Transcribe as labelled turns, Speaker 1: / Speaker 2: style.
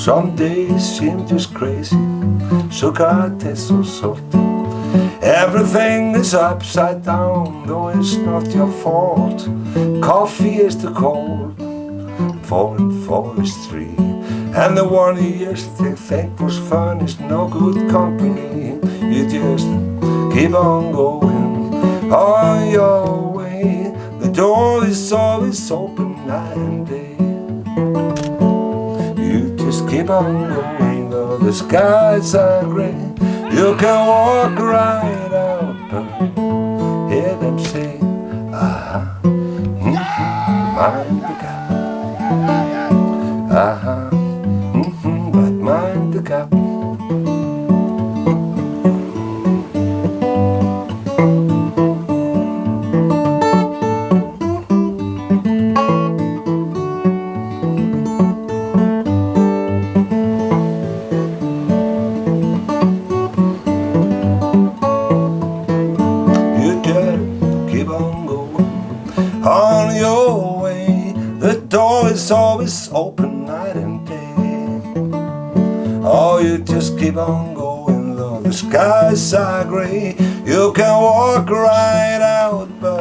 Speaker 1: Some days seem just crazy, sugar tastes so salty. Everything is upside down, though it's not your fault. Coffee is too cold, 4 and 4 is 3, and the one you used to think was fun is no good company. You just keep on going on your way. The door is always open night and day. You just keep on going, though the skies are grey. You can walk right out, but hear them say, aha, mind the gap. Aha, but mind the gap. Keep on going on your way. The door is always open night and day. Oh, you just keep on going, though the skies are grey. You can walk right out, but